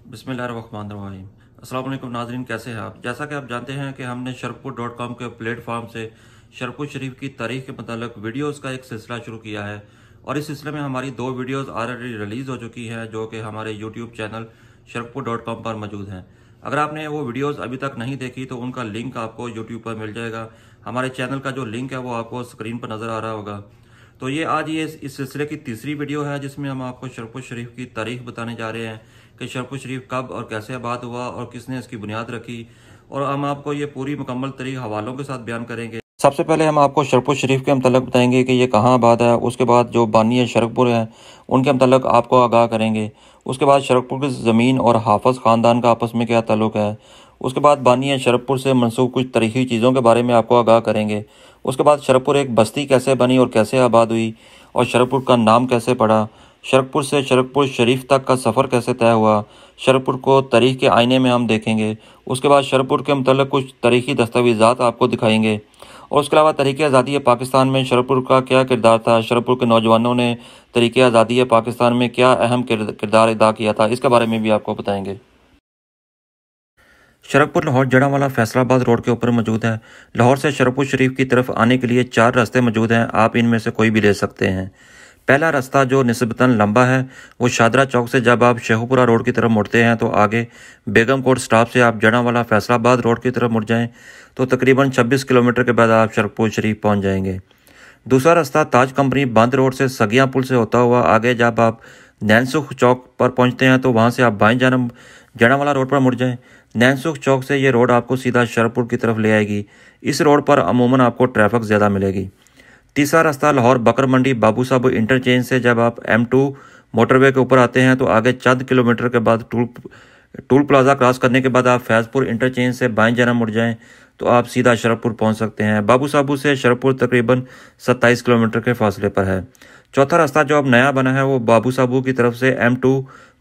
बिस्मिल्लाहिर्रहमानिर्रहीम। अस्सलाम वालेकुम नाज़रीन, कैसे हैं आप? जैसा कि आप जानते हैं कि हमने शरकपुर.com के प्लेटफॉर्म से शरकपुर शरीफ की तारीख के मतलब वीडियोस का एक सिलसिला शुरू किया है और इस सिलसिले में हमारी 2 वीडियोस ऑलरेडी रिलीज़ हो चुकी हैं जो कि हमारे यूट्यूब चैनल शरकपुर.com पर मौजूद हैं। अगर आपने वो वीडियोस अभी तक नहीं देखी तो उनका लिंक आपको यूट्यूब पर मिल जाएगा। हमारे चैनल का जो लिंक है वो आपको स्क्रीन पर नज़र आ रहा होगा। तो ये आज इस सिलसिले की तीसरी वीडियो है जिसमें हम आपको शरकपुर शरीफ की तारीख बताने जा रहे हैं कि शरकपुर शरीफ कब और कैसे आबाद हुआ और किसने इसकी बुनियाद रखी, और हम आपको ये पूरी मुकम्मल तारीख हवालों के साथ बयान करेंगे। सबसे पहले हम आपको शरकपुर शरीफ के मतलब बताएंगे कि ये कहाँ आबाद है। उसके बाद जो बानी शरकपुर हैं उनके मतलब आपको आगाह करेंगे। उसके बाद शरकपुर की ज़मीन और हाफज ख़ानदान का आपस में क्या ताल्लुक़ है। उसके बाद बानी शरकपुर से मनसूब कुछ तारीखी चीज़ों के बारे में आपको आगाह करेंगे। उसके बाद शरकपुर एक बस्ती कैसे बनी और कैसे आबाद हुई, और शरकपुर का नाम कैसे पड़ा, शरकपुर से शरकपुर शरीफ तक का सफ़र कैसे तय हुआ, शरकपुर को तारीख के आईने में हम देखेंगे। उसके बाद शरकपुर के मतलब कुछ तारीखी दस्तावेज़ात आपको दिखाएंगे, और उसके अलावा तहरीक आज़ादी पाकिस्तान में शरकपुर का क्या किरदार था, शरकपुर के नौजवानों ने तहरीक आज़ादी पाकिस्तान में क्या अहम किरदार अदा किया था, इसके बारे में भी आपको बताएंगे। शरकपुर लाहौर जड़ांवाला फैसलाबाद रोड के ऊपर मौजूद है। लाहौर से शरकपुर शरीफ की तरफ आने के लिए 4 रास्ते मौजूद हैं, आप इनमें से कोई भी ले सकते हैं। पहला रास्ता जो निस्बतन लंबा है वो शादरा चौक से जब आप शेखुपुरा रोड की तरफ मुड़ते हैं तो आगे बेगम कोट स्टॉप से आप जड़ांवाला फैसलाबाद रोड की तरफ मुड़ जाएं तो तकरीबन 26 किलोमीटर के बाद आप शरकपुर शरीफ पहुंच जाएंगे। दूसरा रास्ता ताज कंपनी बंद रोड से सगिया पुल से होता हुआ आगे जब आप नैनसुख चौक पर पहुंचते हैं तो वहां से आप बाएं जानब जड़ांवाला रोड पर मुड़ जाएं। नैनसुख चौक से ये रोड आपको सीधा शरकपुर की तरफ ले आएगी। इस रोड पर अमूमन आपको ट्रैफिक ज़्यादा मिलेगी। तीसरा रास्ता लाहौर बकर मंडी बाबू साहब इंटरचेंज से जब आप M2 मोटरवे के ऊपर आते हैं तो आगे चंद किलोमीटर के बाद टूल प्लाजा क्रॉस करने के बाद आप फैज़पुर इंटरचेंज से बाएं जानब मुड़ जाएं तो आप सीधा शरकपुर पहुंच सकते हैं। बाबू साहब से शरकपुर तकरीबन 27 किलोमीटर के फासले पर है। चौथा रास्ता जो अब नया बना है वो बाबू साहब की तरफ से M2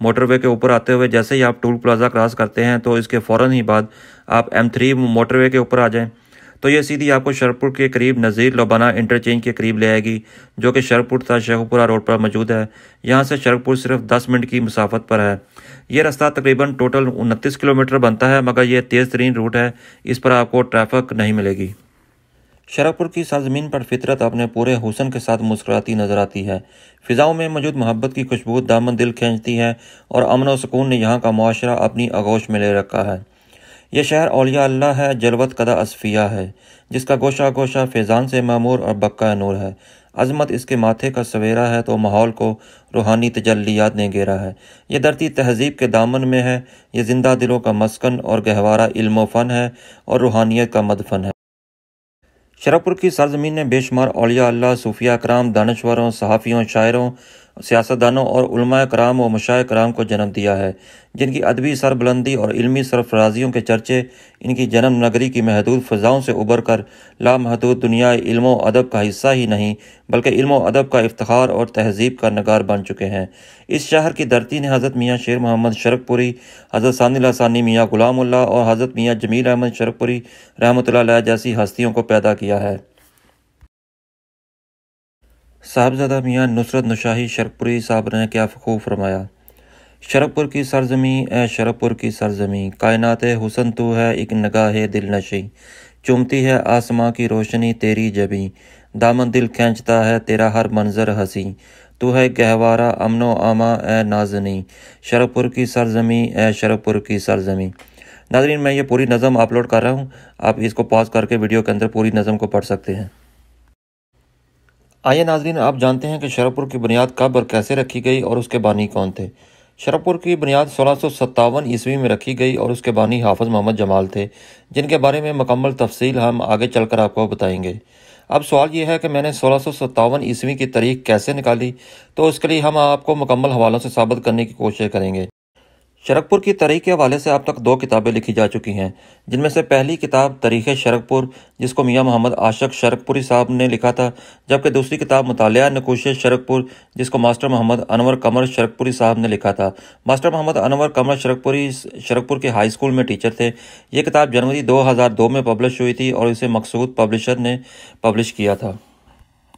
मोटरवे के ऊपर आते हुए जैसे ही आप टूल प्लाजा क्रॉस करते हैं तो इसके फ़ौरन ही बाद आप M3 मोटरवे के ऊपर आ जाएं तो ये सीधी आपको शरकपुर के करीब नज़ीर लोबाना इंटरचेंज के करीब ले आएगी जो कि शरकपुर तथा शेखुपुरा रोड पर मौजूद है। यहाँ से शरकपुर सिर्फ 10 मिनट की मुसाफत पर है। ये रास्ता तकरीबन टोटल 29 किलोमीटर बनता है, मगर ये तेज़ तरीन रूट है, इस पर आपको ट्रैफिक नहीं मिलेगी। शरकपुर की सरजमीन पर फितरत अपने पूरे हुस्न के साथ मुस्कुराती नजर आती है। फ़िज़ाओं में मौजूद मोहब्बत की खुशबू दामन दिल खींचती है और अमन और सुकून ने यहाँ का मुआशरा अपनी आगोश में ले रखा है। यह शहर औलिया अल्लाह है, जलवत कदा असफिया है, जिसका गोशा गोशा फैज़ान से मामूर और बक्का नूर है। अज़मत इसके माथे का सवेरा है तो माहौल को रूहानी तजल्लियात ने घेरा है। यह धरती तहज़ीब के दामन में है, ये ज़िंदा दिलों का मस्कन और गहवारा इल्म व फ़न है और रूहानियत का मदफन है। शरकपुर की सरजमीन ने बेशुमार औलिया अल्लाह, सूफिया कराम, दानश्वरों, सहाफ़ियों, शायरों, सियासतदानों और उलमाए कराम व मशाए कराम को जन्म दिया है, जिनकी अदबी सरबुलंदी और इल्मी सरफराजियों के चर्चे इनकी जन्म नगरी की महदूद फ़ज़ाओं से उबर कर लामहदूद दुनिया इल्म व अदब का हिस्सा ही नहीं बल्कि इल्म व अदब का इफ्तिखार और तहज़ीब का नगार बन चुके हैं। इस शहर की धरती ने हज़रत मियाँ शेर मोहम्मद शरकपुरी, हज़रत सानी लासानी मियाँ गुलामुल्लाह और हज़रत मियाँ जमील अहमद शरकपुरी रहमतुल्लाह अलैह जैसी हस्तियों को पैदा किया है। साहबजादा मियाँ नुसरत नुशाही शरकपुरी साहब ने क्या खूब फरमाया। शरकपुर की सरजमी ए शरकपुर की सरजमी, कायनात हुसन तू है एक नगाह दिल नशी, चुमती है आसमां की रोशनी तेरी जबी, दामन दिल खींचता है तेरा हर मंजर हंसी, तू है गहवारा अमनो आमा ए नाजनी, शरकपुर की सरजमी ए शरकपुर की सरजमी। नाज़रीन, मैं ये पूरी नज़म अपलोड कर रहा हूँ, आप इसको पॉज करके वीडियो के अंदर पूरी नज़म को पढ़ सकते हैं। आइए नाज़रीन, आप जानते हैं कि शरकपुर की बुनियाद कब और कैसे रखी गई और उसके बानी कौन थे। शरकपुर की बुनियाद 1657 ईस्वी में रखी गई और उसके बानी हाफिज़ मोहम्मद जमाल थे, जिनके बारे में मुकम्मल तफसील हम आगे चलकर आपको बताएंगे। अब सवाल यह है कि मैंने 1657 ईस्वी की तारीख कैसे निकाली, तो उसके लिए हम आपको मुकम्मल हवालों से साबित करने की कोशिश करेंगे। शरकपुर की तारीख के हवाले से अब तक 2 किताबें लिखी जा चुकी हैं, जिनमें से पहली किताब तारीख़ शरकपुर जिसको मियाँ मोहम्मद आशिक शरकपुरी साहब ने लिखा था, जबकि दूसरी किताब मुतालिया नकुश शरकपुर जिसको मास्टर मोहम्मद अनवर कमर शरकपुरी साहब ने लिखा था। मास्टर मोहम्मद अनवर कमर शरकपुरी शरकपुर के हाई स्कूल में टीचर थे। ये किताब जनवरी 2002 में पब्लिश हुई थी और इसे मकसूद पब्लिशर ने पब्लिश किया था।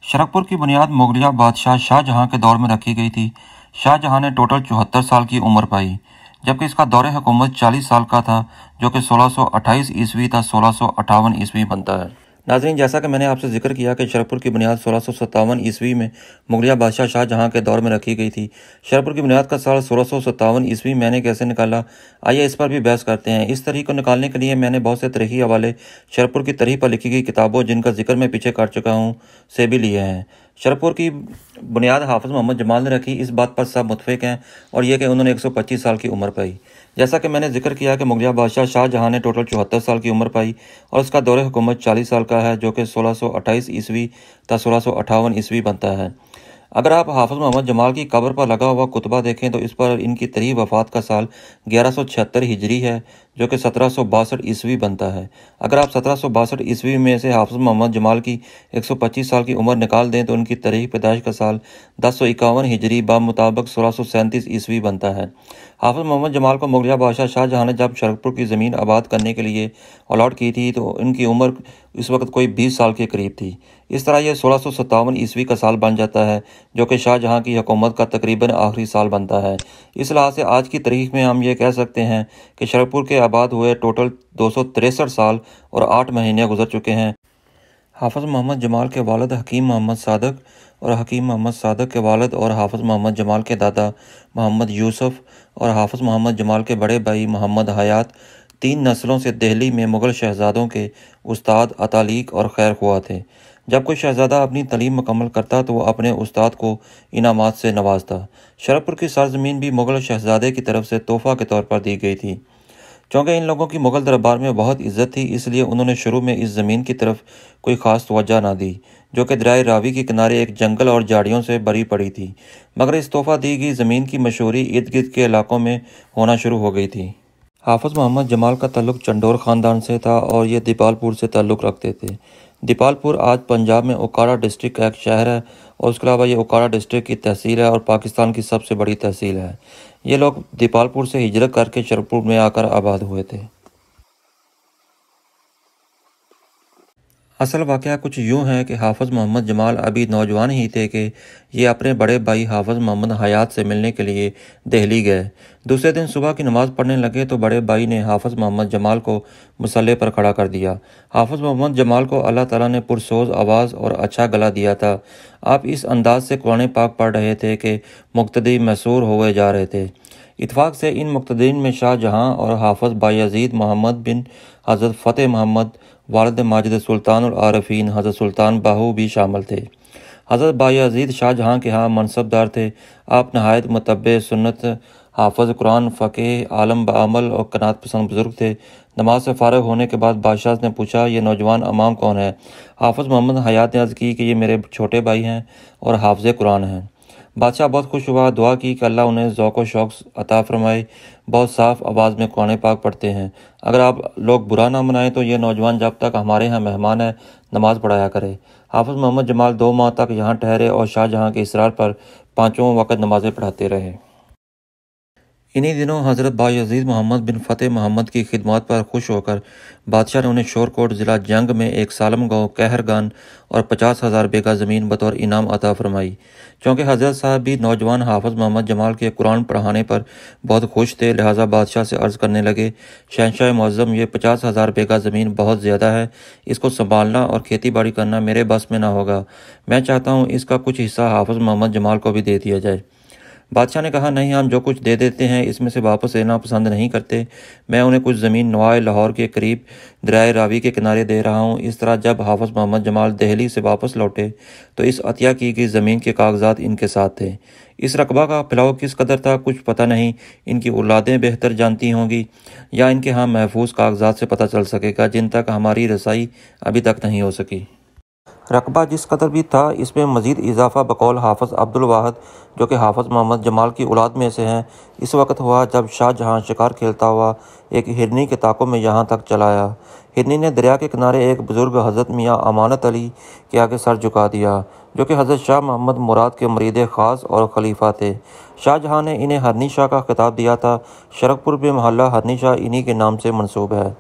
शरकपुर की बुनियाद मुगलिया बादशाह शाहजहां के दौर में रखी गई थी। शाहजहां ने टोटल 74 साल की उम्र पाई, जबकि इसका दौर हुकूमत 40 साल का था, जो कि 1628 ईस्वी था 1658 ईस्वी बनता है। नाज़रीन, जैसा कि मैंने आपसे जिक्र किया कि शरपुर की बुनियाद 1657 ईस्वी में मुगलिया बादशाह शाहजहाँ के दौर में रखी गई थी। शरपुर की बुनियाद का साल 1657 ईस्वी मैंने कैसे निकाला, आइए इस पर भी बहस करते हैं। इस तारीख को निकालने के लिए मैंने बहुत से तारीखी हवाले शरपुर की तारीख पर लिखी गई किताबों, जिनका जिक्र मैं पीछे कर चुका हूँ, से भी लिए हैं। शरपुर की बुनियाद हाफिज़ मोहम्मद जमाल ने रखी, इस बात पर सब मुतफिक हैं, और यह कि उन्होंने 125 साल की उम्र पाई। जैसा कि मैंने जिक्र किया कि मुगलिया बादशाह शाहजहाँ ने टोटल 74 साल की उम्र पाई और उसका दौर हुकूमत 40 साल का है, जो कि 1628 ईस्वी था 1658 ईस्वी बनता है। अगर आप हाफिज़ मोहम्मद जमाल की कब्र पर लगा हुआ कुतबा देखें तो इस पर इनकी तारीख़ वफ़ात का साल 1176 हिजरी है, जो कि 1762 ईस्वी बनता है। अगर आप 1762 ईस्वी में से हाफिज़ मोहम्मद जमाल की 125 साल की उम्र निकाल दें तो उनकी तारीख़ पैदाइश का साल 1051 हिजरी मुताबिक 1637 ईस्वी बनता है। हाफिज़ मोहम्मद जमाल को मुगलिया बादशाह शाहजहाँ ने जब शरपुर की ज़मीन आबाद करने के लिए अलॉट की थी तो इनकी उम्र इस वक्त कोई 20 साल के करीब थी। इस तरह यह 1657 ईस्वी का साल बन जाता है, जो कि शाहजहाँ की हुकूमत का तकरीबन आखिरी साल बनता है। इस लिहाज से आज की तारीख में हम ये कह सकते हैं कि शरपुर के आबाद हुए टोटल 263 साल और 8 महीने गुजर चुके हैं। हाफिज़ मोहम्मद जमाल के वालिद हकीम मोहम्मद सादक और हकीम मोहम्मद सादक के वालिद और हाफिज़ मोहम्मद जमाल के दादा मोहम्मद यूसुफ और हाफिज़ मोहम्मद जमाल के बड़े भाई मोहम्मद हयात 3 नस्लों से दिल्ली में मुग़ल शहज़ादों के उस्ताद, अतालीक और खैर ख्वाह थे। जब कोई शहज़ादा अपनी तालीम मुकम्मल करता तो वो अपने उस्ताद को इनामात से नवाजता। शरपुर की सरजमीन भी मुग़ल शहज़ादे की तरफ से तोहफ़ा के तौर पर दी गई थी। चूँकि इन लोगों की मुग़ल दरबार में बहुत इज़्ज़त थी, इसलिए उन्होंने शुरू में इस ज़मीन की तरफ कोई ख़ास तवज्जो ना दी, जो कि दरियाए रावी के किनारे एक जंगल और झाड़ियों से भरी पड़ी थी। मगर इस तोहफ़ा दी गई ज़मीन की मशहूरी इर्द गिर्द के इलाकों में होना शुरू हो गई थी। हाफिज़ मोहम्मद जमाल का ताल्लुक़ चंडोर ख़ानदान से था और ये दीपालपुर से ताल्लुक़ रखते थे। दीपालपुर आज पंजाब में ओकाड़ा डिस्ट्रिक्ट का एक शहर है और उसके अलावा ये ओकाड़ा डिस्ट्रिक्ट की तहसील है और पाकिस्तान की सबसे बड़ी तहसील है। ये लोग दीपालपुर से हिजरत करके शरपुर में आकर आबाद हुए थे। असल वाक़या कुछ यूँ है कि हाफिज़ मोहम्मद जमाल अभी नौजवान ही थे कि ये अपने बड़े भाई हाफिज़ मोहम्मद हयात से मिलने के लिए दिल्ली गए। दूसरे दिन सुबह की नमाज़ पढ़ने लगे तो बड़े भाई ने हाफिज़ मोहम्मद जमाल को मुसल्ले पर खड़ा कर दिया। हाफिज़ मोहम्मद जमाल को अल्लाह ताला ने पुरसोज़ आवाज़ और अच्छा गला दिया था। आप इस अंदाज से कुरान पाक पढ़ रहे थे कि मुक्तदी मैसूर हुए जा रहे थे। इत्फाक से इन मुक्तदीन में शाहजहाँ और हाफिज़ बायज़ीद मोहम्मद बिन हज़रत फ़तेह मोहम्मद वालिद माजिद सुल्तान और आरफीन हज़रत सुल्तान बाहू भी शामिल थे। हज़रत बायज़ीद शाहजहाँ के यहाँ मनसबदार थे। आप नहायत मुतब्बे सुन्नत, हाफिज़ कुरान, फ़क़ीह, आलम बाअमल और क़नात पसंद बुज़ुर्ग थे। नमाज से फ़ारिग होने के बाद बादशाह ने पूछा, ये नौजवान इमाम कौन है? हाफिज़ मोहम्मद हयात ने अर्ज़ की कि ये मेरे छोटे भाई हैं और हाफिज़ कुरान हैं। बादशाह बहुत खुश हुआ, दुआ की कि अल्लाह उन्हें ज़ौक़ व शौक़ अता फ़रमाए। बहुत साफ़ आवाज़ में कुरान पाक पढ़ते हैं। अगर आप लोग बुरा ना मनाएं तो ये नौजवान जब तक हमारे यहाँ मेहमान है नमाज़ पढ़ाया करे। हाफिज़ मोहम्मद जमाल 2 माह तक यहाँ ठहरे और शाहजहाँ के इसरार पर 5 वक़्त नमाज़ें पढ़ाते रहे। इन्हीं दिनों हज़रत बायज़ीद मोहम्मद बिन फ़तेह मोहम्मद की खिदमत पर खुश होकर बादशाह ने उन्हें शोरकोट ज़िला जंग में एक सालम गाँव, कहरगान और 50,000 बीघा ज़मीन बतौर इनाम अता फ़रमाई। चूँकि हज़रत साहब भी नौजवान हाफिज़ मोहम्मद जमाल के कुरान पढ़ाने पर बहुत खुश थे, लिहाजा बादशाह से अर्ज़ करने लगे, शहंशाह मुअज़्ज़म, ये 50,000 बीघा ज़मीन बहुत ज़्यादा है, इसको संभालना और खेती बाड़ी करना मेरे बस में ना होगा। मैं चाहता हूँ इसका कुछ हिस्सा हाफिज़ मोहम्मद जमाल को भी दे दिया जाए। बादशाह ने कहा, नहीं, हम जो कुछ दे देते हैं इसमें से वापस लेना पसंद नहीं करते। मैं उन्हें कुछ ज़मीन नवाए लाहौर के करीब दरियाए रावी के किनारे दे रहा हूँ। इस तरह जब हाफिज़ मोहम्मद जमाल दिल्ली से वापस लौटे तो इस अतिया की गई ज़मीन के कागजात इनके साथ थे। इस रकबा का फैलाव किस कदर था कुछ पता नहीं, इनकी औलादें बेहतर जानती होंगी या इनके यहाँ महफूज कागजात से पता चल सकेगा जिन तक हमारी रसाई अभी तक नहीं हो सकी। रकबा जिस कदर भी था, इसमें मज़ीद इजाफ़ा बकौल हाफिज़ अब्दुल वाहिद, जो कि हाफिज़ मोहम्मद जमाल की औलाद में से हैं, इस वक्त हुआ जब शाहजहाँ शिकार खेलता हुआ एक हिरनी के ताक़ों में यहाँ तक चला आया। हिरनी ने दरिया के किनारे एक बुज़ुर्ग हज़रत मियाँ अमानत अली के आगे सर झुका दिया, जो कि हज़रत शाह मोहम्मद मुराद के मुरीद ख़ास और खलीफा थे। शाहजहाँ ने इन्हें हरनी शाह का खिताब दिया था। शरकपुर में मोहल्ला हरनी शाह इन्हीं के नाम से मंसूब है।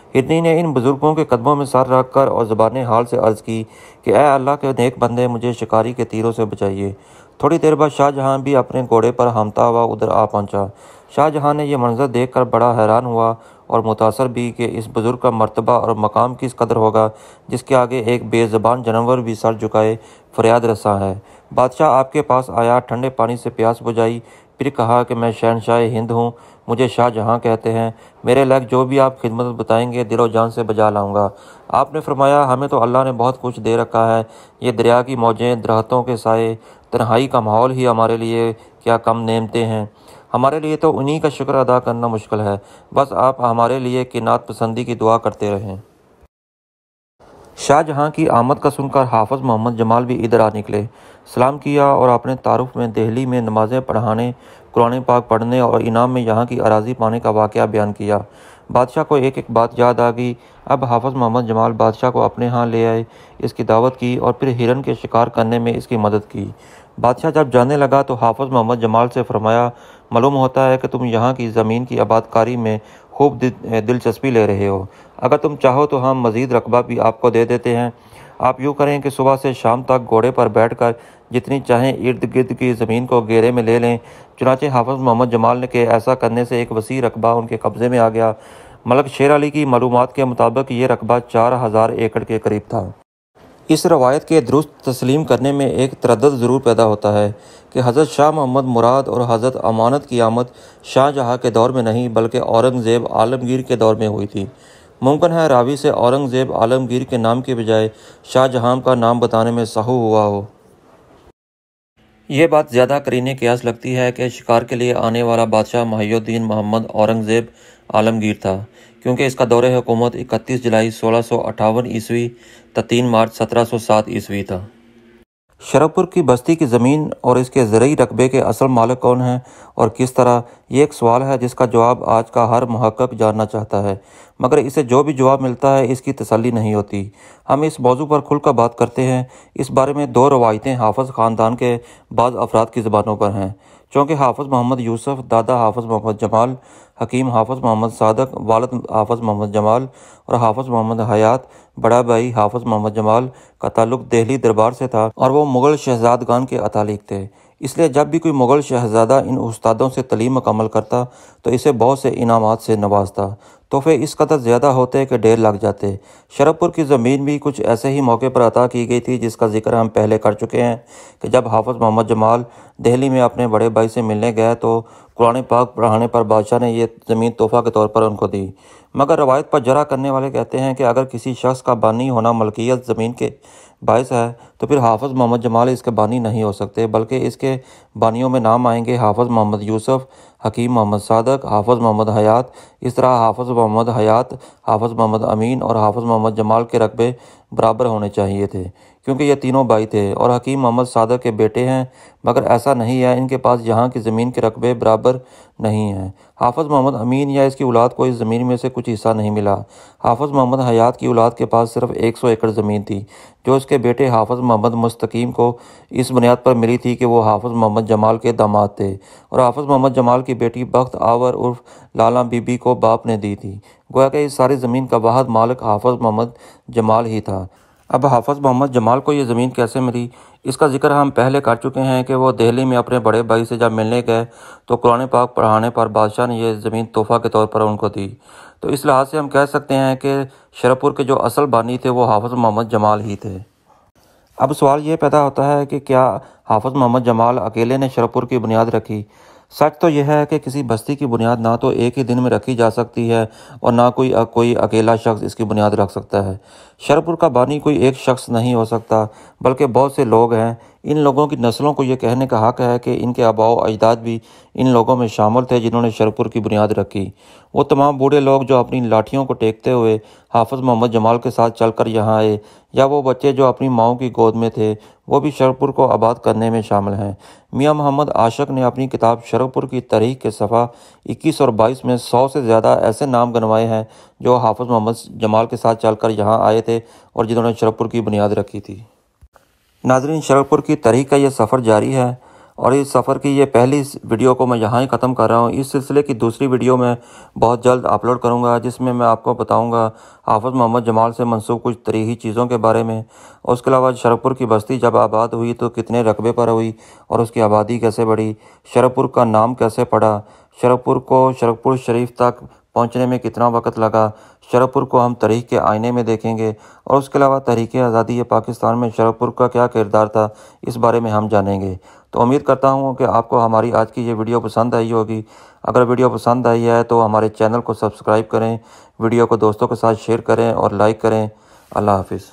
हिरनी ने इन बुज़ुर्गों के कदमों में सर रख कर और ज़बान हाल से अर्ज़ की कि ऐ अल्लाह के नेक बंदे, मुझे शिकारी के तीरों से बचाइए। थोड़ी देर बाद शाहजहां भी अपने घोड़े पर हांफता हुआ उधर आ पहुंचा। शाहजहां ने यह मंजर देखकर बड़ा हैरान हुआ और मुतासर भी कि इस बुजुर्ग का मर्तबा और मकाम किस कदर होगा, जिसके आगे एक बेज़बान जानवर भी सर झुकाए फरियाद रसा है। बादशाह आपके पास आया, ठंडे पानी से प्यास बुझाई, फिर कहा कि मैं शहनशाह हिंद हूँ, मुझे शाहजहां कहते हैं। मेरे लायक जो भी आप खिदमत बताएंगे दिलो जान से बजा लाऊंगा। आपने फरमाया, हमें तो अल्लाह ने बहुत कुछ दे रखा है। ये दरिया की मौजें, दरख्तों के साए, तन्हाई का माहौल ही हमारे लिए क्या कम नेमतें हैं। हमारे लिए तो उन्हीं का शुक्र अदा करना मुश्किल है। बस आप हमारे लिए किनात पसंदी की दुआ करते रहें। शाहजहां की आमद का सुनकर हाफिज मोहम्मद जमाल भी इधर आ निकले, सलाम किया और अपने तारुफ में दिल्ली में नमाज़ें पढ़ाने, कुरान पाक पढ़ने और इनाम में यहाँ की अराज़ी पाने का वाक़या बयान किया। बादशाह को एक एक बात याद आ गई। अब हाफिज मोहम्मद जमाल बादशाह को अपने यहाँ ले आए, इसकी दावत की और फिर हिरन के शिकार करने में इसकी मदद की। बादशाह जब जाने लगा तो हाफिज मोहम्मद जमाल से फरमाया, मालूम होता है कि तुम यहाँ की ज़मीन की आबादकारी में खूब दिलचस्पी ले रहे हो। अगर तुम चाहो तो हम मज़ीद रकबा भी आपको दे देते हैं। आप यूँ करें कि सुबह से शाम तक घोड़े पर बैठकर जितनी चाहें इर्द गिर्द की ज़मीन को घेरे में ले लें। चुनांचे हाफिज मोहम्मद जमाल ने के ऐसा करने से एक वसी रकबा उनके कब्ज़े में आ गया। मलक शेर अली की मालूमात के मुताबिक ये रकबा 4000 एकड़ के करीब था। इस रवायत के दुरुस्त तस्लीम करने में एक तरद्दुद ज़रूर पैदा होता है कि हज़रत शाह मोहम्मद मुराद और हज़रत अमानत की आमद शाहजहाँ के दौर में नहीं बल्कि औरंगज़ेब आलमगीर के दौर में हुई थी। मुमकिन है रावी से औरंगज़ेब आलमगीर के नाम के बजाय शाहजहाँ का नाम बताने में सहू हुआ हो। ये बात ज़्यादा करीने क़यास लगती है कि शिकार के लिए आने वाला बादशाह मुहियुद्दीन मोहम्मद औरंगज़ेब आलमगीर था, क्योंकि इसका दौरे हुकूमत 31 जुलाई 1658 ईस्वी तो 3 मार्च 1707 ईस्वी था। शरफपुर की बस्ती की ज़मीन और इसके ज़रई रकबे के असल मालिक कौन हैं और किस तरह, ये एक सवाल है जिसका जवाब आज का हर मुहक्किक जानना चाहता है, मगर इसे जो भी जवाब मिलता है इसकी तसल्ली नहीं होती। हम इस मौजू पर खुलकर बात करते हैं। इस बारे में दो रवायतें हाफिज ख़ानदान के बाद अफराद की ज़बानों पर हैं, चूँकि हाफिज मोहम्मद यूसुफ दादा हाफिज मोहम्मद जमाल, हकीम हाफिज मोहम्मद सादक वालिद हाफिज मोहम्मद जमाल और हाफिज मोहम्मद हयात बड़ा भाई हाफिज मोहम्मद जमाल का ताल्लुक दिल्ली दरबार से था और वो मुग़ल शहज़ादगान के अतालिक थे। इसलिए जब भी कोई मुग़ल शहज़ादा इन उस्तादों से तलीम मुकम्मल करता तो इसे बहुत से इनामात से नवाजता। तोहफे इस कदर ज़्यादा होते कि ढेर लग जाते। शरफपुर की ज़मीन भी कुछ ऐसे ही मौके पर अता की गई थी जिसका जिक्र हम पहले कर चुके हैं कि जब हाफिज मोहम्मद जमाल दिल्ली में अपने बड़े भाई से मिलने गए तो कुरान पाक पढ़ाने पर बादशाह ने ये ज़मीन तोहफ़ा के तौर पर उनको दी। मगर रवायत पर जरा करने वाले कहते हैं कि अगर किसी शख्स का बानी होना मलकियत ज़मीन के बायस है तो फिर हाफिज मोहम्मद जमाल इसके बानी नहीं हो सकते, बल्कि इसके बानियों में नाम आएंगे हाफिज मोहम्मद यूसुफ, हकीम मोहम्मद सादक, हाफिज मोहम्मद हयात। इस तरह हाफिज मोहम्मद हयात, हाफिज मोहम्मद अमीन और हाफिज मोहम्मद जमाल के रकबे बराबर होने चाहिए थे, क्योंकि ये तीनों भाई थे और हकीम मोहम्मद सादक के बेटे हैं। मगर ऐसा नहीं है, इनके पास यहाँ की ज़मीन के रकबे बराबर नहीं हैं। हाफिज मोहम्मद अमीन या इसकी औलाद को इस ज़मीन में से कुछ हिस्सा नहीं मिला। हाफिज मोहम्मद हयात की औलाद के पास सिर्फ 100 एकड़ ज़मीन थी, जो उसके बेटे हाफिज मोहम्मद मुस्तकीम को इस बुनियाद पर मिली थी कि वो हाफिज मोहम्मद जमाल के दामाद थे और हाफिज मोहम्मद जमाल की बेटी बख्त आवर उर्फ लाला बीबी को बाप ने दी थी। गोया कि इस सारी ज़मीन का वाहिद मालिक हाफिज मोहम्मद जमाल ही था। अब हाफिज मोहम्मद जमाल को ये ज़मीन कैसे मिली, इसका जिक्र हम पहले कर चुके हैं कि वो दिल्ली में अपने बड़े भाई से जब मिलने गए तो कुरान पाक पढ़ाने पर बादशाह ने यह ज़मीन तोहफ़ा के तौर पर उनको दी। तो इस लिहाज से हम कह सकते हैं कि शरफपुर के जो असल बानी थे वो हाफिज मोहम्मद जमाल ही थे। अब सवाल ये पैदा होता है कि क्या हाफिज मोहम्मद जमाल अकेले ने शरफपुर की बुनियाद रखी? सच तो यह है कि किसी बस्ती की बुनियाद ना तो एक ही दिन में रखी जा सकती है और ना कोई अकेला शख्स इसकी बुनियाद रख सकता है। शरफपुर का बानी कोई एक शख्स नहीं हो सकता, बल्कि बहुत से लोग हैं। इन लोगों की नस्लों को ये कहने का हक़ है कि इनके आबाओ अजदाद भी इन लोगों में शामिल थे जिन्होंने शरफपुर की बुनियाद रखी। वो तमाम बूढ़े लोग जो अपनी लाठियों को टेकते हुए हाफिज मोहम्मद जमाल के साथ चलकर यहाँ आए, या वो बच्चे जो अपनी माओं की गोद में थे, वो भी शरफपुर को आबाद करने में शामिल हैं। मियाँ मोहम्मद आशिक ने अपनी किताब शरफपुर की तारीख के सफ़ा 21 और 22 में 100 से ज़्यादा ऐसे नाम गिनवाए हैं जो हाफिज मोहम्मद जमाल के साथ चलकर यहाँ आए थे और जिन्होंने शरफपुर की बुनियाद रखी थी। नाज़रीन, शरफपुर की तारीख का ये सफ़र जारी है। اور اس سفر کی یہ پہلی ویڈیو کو میں یہاں ہی ختم کر رہا ہوں۔ اس سلسلے کی دوسری ویڈیو میں بہت جلد اپلوڈ کروں گا، جس میں میں آپ کو بتاؤں گا حافظ محمد جمال سے منسوب کچھ تاریخی چیزوں کے بارے میں، اور اس کے علاوہ شرف پور کی بستی جب آباد ہوئی تو کتنے رقبے پر ہوئی اور اس کی آبادی کیسے بڑھی، شرف پور کا نام کیسے پڑا، شرف پور کو شرف پور شریف تک پہنچنے میں کتنا وقت لگا، شرف پور کو ہم تاریخ کے آئینے میں دیکھیں گے، اور اس کے علاوہ تحریک آزادی پاکستان میں شرف پور کا کیا کردار تھا، اس بارے میں ہم جانیں گے۔ تو امید کرتا ہوں کہ آپ کو ہماری آج کی یہ ویڈیو پسند آئی ہوگی۔ اگر ویڈیو پسند آئی ہے تو ہمارے چینل کو سبسکرائب کریں، ویڈیو کو دوستوں کے ساتھ شیئر کریں اور لائک کریں۔ اللہ حافظ۔